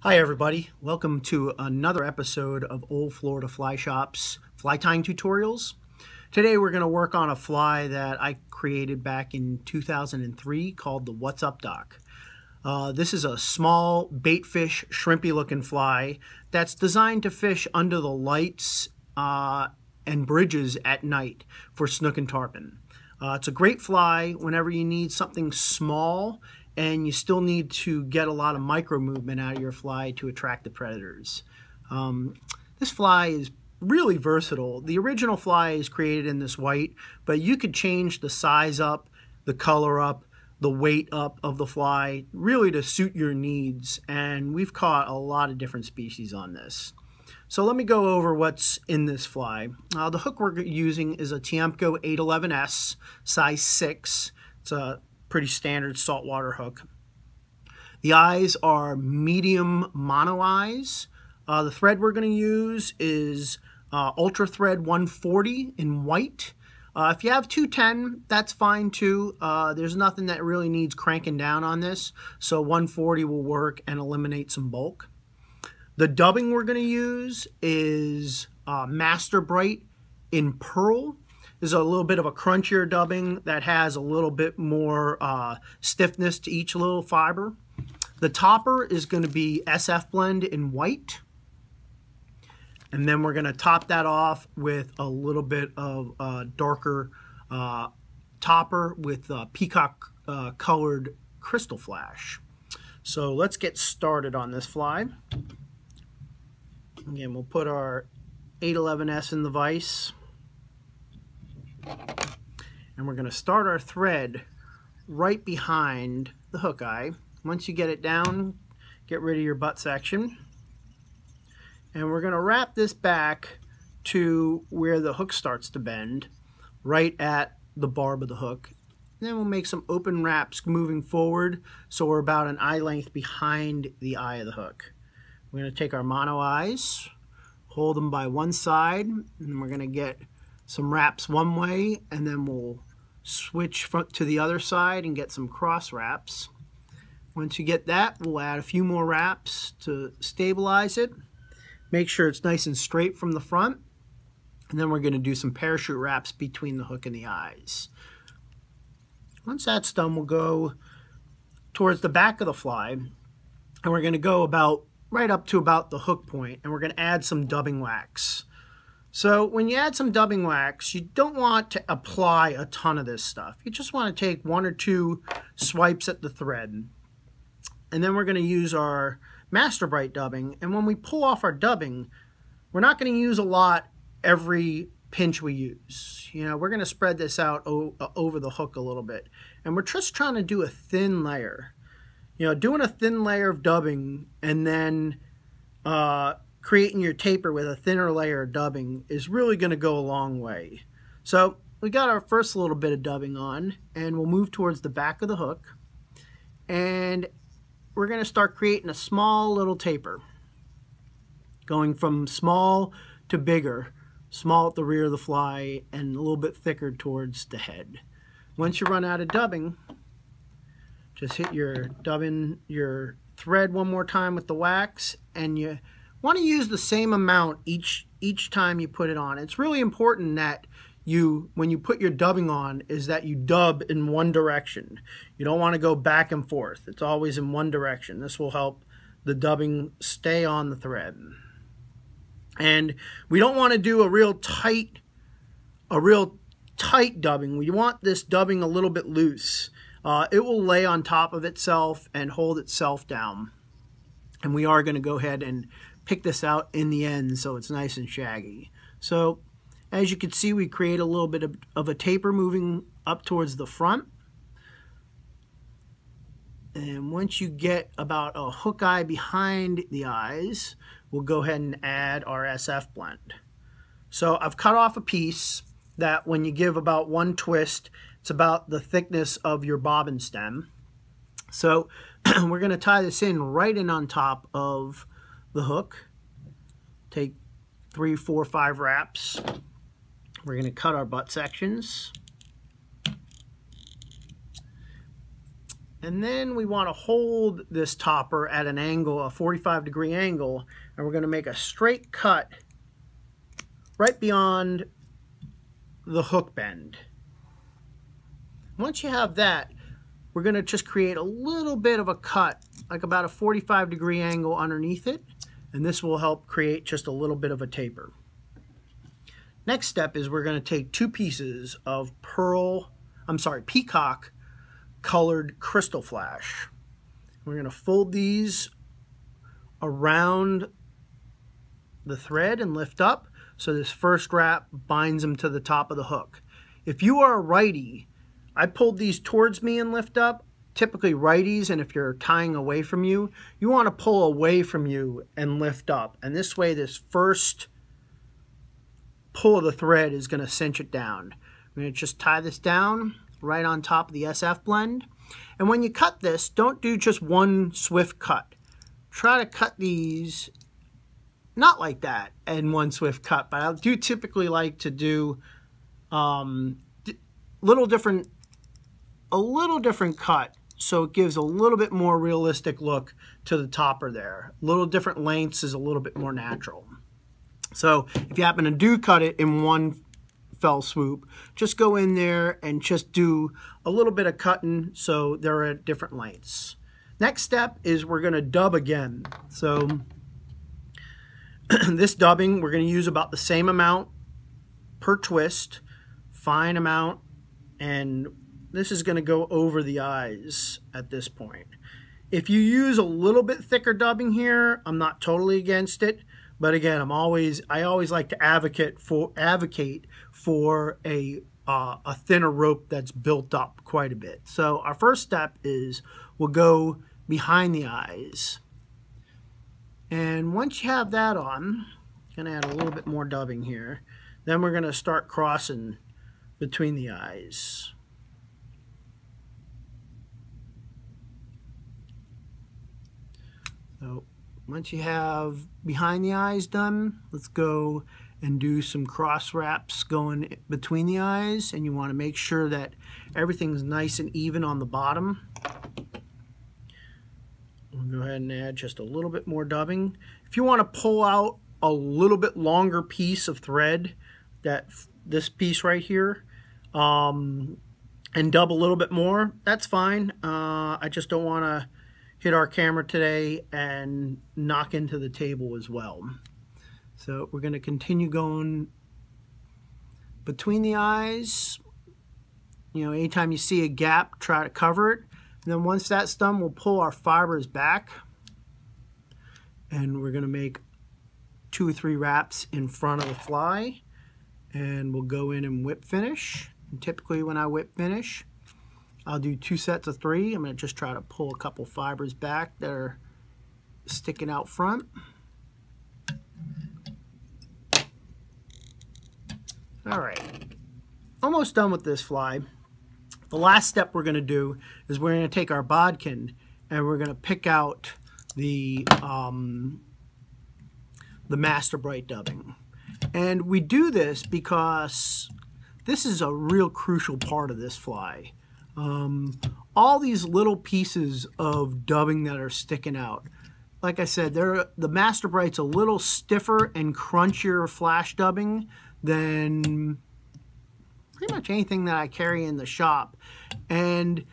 Hi everybody, welcome to another episode of Old Florida Fly Shop's fly tying tutorials. Today we're going to work on a fly that I created back in 2003 called the What's Up Dock. This is a small baitfish, shrimpy looking fly that's designed to fish under the lights and bridges at night for snook and tarpon. It's a great fly whenever you need something small and you still need to get a lot of micro movement out of your fly to attract the predators. This fly is really versatile. The original fly is created in this white, but you could change the size up, the color up, the weight up of the fly, really to suit your needs. And we've caught a lot of different species on this. So let me go over what's in this fly. The hook we're using is a Tiemco 811S, size 6. It's a pretty standard saltwater hook. The eyes are medium mono eyes. The thread we're going to use is Ultra Thread 140 in white. If you have 210, that's fine too. There's nothing that really needs cranking down on this, so 140 will work and eliminate some bulk. The dubbing we're going to use is Master Bright in pearl. This is a little bit of a crunchier dubbing that has a little bit more stiffness to each little fiber. The topper is going to be SF Blend in white. And then we're going to top that off with a little bit of darker topper with peacock colored crystal flash. So let's get started on this fly. Again, we'll put our 811S in the vise. And we're going to start our thread right behind the hook eye. Once you get it down, get rid of your butt section. And we're going to wrap this back to where the hook starts to bend, right at the barb of the hook. And then we'll make some open wraps moving forward, so we're about an eye length behind the eye of the hook. We're going to take our mono eyes, hold them by one side, and we're going to get some wraps one way, and then we'll switch to the other side and get some cross wraps. Once you get that, we'll add a few more wraps to stabilize it. Make sure it's nice and straight from the front. And then we're going to do some parachute wraps between the hook and the eyes. Once that's done, we'll go towards the back of the fly, and we're going to go about right up to about the hook point, and we're going to add some dubbing wax. So when you add some dubbing wax, you don't want to apply a ton of this stuff. You just want to take one or two swipes at the thread. And then we're going to use our Master Bright dubbing. And when we pull off our dubbing, we're not going to use a lot every pinch we use. You know, we're going to spread this out over the hook a little bit. And we're just trying to do a thin layer. You know, doing a thin layer of dubbing and then creating your taper with a thinner layer of dubbing is really going to go a long way. So we got our first little bit of dubbing on, and we'll move towards the back of the hook, and we're going to start creating a small little taper, going from small to bigger, small at the rear of the fly and a little bit thicker towards the head. Once you run out of dubbing, just hit your thread one more time with the wax, and you want to use the same amount each time you put it on. It's really important that when you put your dubbing on, is that you dub in one direction. You don't want to go back and forth. It's always in one direction. This will help the dubbing stay on the thread. And we don't want to do a real tight dubbing. We want this dubbing a little bit loose. It will lay on top of itself and hold itself down. And we are going to go ahead and pick this out in the end so it's nice and shaggy. So as you can see, we create a little bit of a taper moving up towards the front. And once you get about a hook eye behind the eyes, we'll go ahead and add our SF blend. So I've cut off a piece that when you give about one twist, it's about the thickness of your bobbin stem. So we're going to tie this in right in on top of the hook. Take 3, 4, 5 wraps. We're going to cut our butt sections. And then we want to hold this topper at an angle, a 45-degree angle, and we're going to make a straight cut right beyond the hook bend. Once you have that, we're going to just create a little bit of a cut, like about a 45-degree angle underneath it, and this will help create just a little bit of a taper. Next step is we're going to take 2 pieces of peacock colored crystal flash. We're going to fold these around the thread and lift up, so this first wrap binds them to the top of the hook. If you are a righty, I pulled these towards me and lift up. Typically righties, and if you're tying away from you, you want to pull away from you and lift up. And this way, this first pull of the thread is going to cinch it down. I'm going to just tie this down right on top of the SF blend. And when you cut this, don't do just one swift cut. Try to cut these not like that in one swift cut, but I do typically like to do a little different cut, so it gives a little bit more realistic look to the topper there. Little different lengths is a little bit more natural. So if you happen to do cut it in one fell swoop, just go in there and just do a little bit of cutting so they're at different lengths. Next step is we're going to dub again. So this dubbing, we're going to use about the same amount per twist, fine amount, and this is going to go over the eyes at this point. If you use a little bit thicker dubbing here, I'm not totally against it. But again, I always like to advocate for a thinner rope that's built up quite a bit. So our first step is we'll go behind the eyes. And once you have that on, I'm going to add a little bit more dubbing here. Then we're going to start crossing between the eyes. So once you have behind the eyes done, let's go and do some cross wraps going between the eyes, and you want to make sure that everything's nice and even on the bottom. We'll go ahead and add just a little bit more dubbing. If you want to pull out a little bit longer piece of thread, this piece right here, and dub a little bit more, that's fine. I just don't want to hit our camera today and knock into the table as well. So we're going to continue going between the eyes. You know, anytime you see a gap, try to cover it. And then once that's done, we'll pull our fibers back, and we're going to make 2 or 3 wraps in front of the fly, and we'll go in and whip finish. And typically when I whip finish, I'll do 2 sets of 3. I'm going to just try to pull a couple fibers back that are sticking out front. All right, almost done with this fly. The last step we're going to do is we're going to take our bodkin and we're going to pick out the Master Bright dubbing. And we do this because this is a real crucial part of this fly. All these little pieces of dubbing that are sticking out. Like I said, the Master Bright's a little stiffer and crunchier flash dubbing than pretty much anything that I carry in the shop. And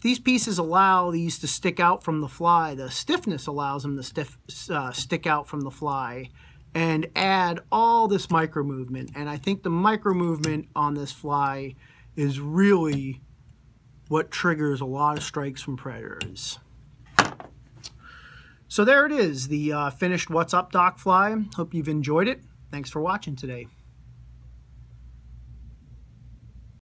these pieces allow these to stick out from the fly. The stiffness allows them to stick out from the fly and add all this micro movement. And I think the micro movement on this fly is really what triggers a lot of strikes from predators. So there it is, the finished What's Up Doc fly. Hope you've enjoyed it. Thanks for watching today.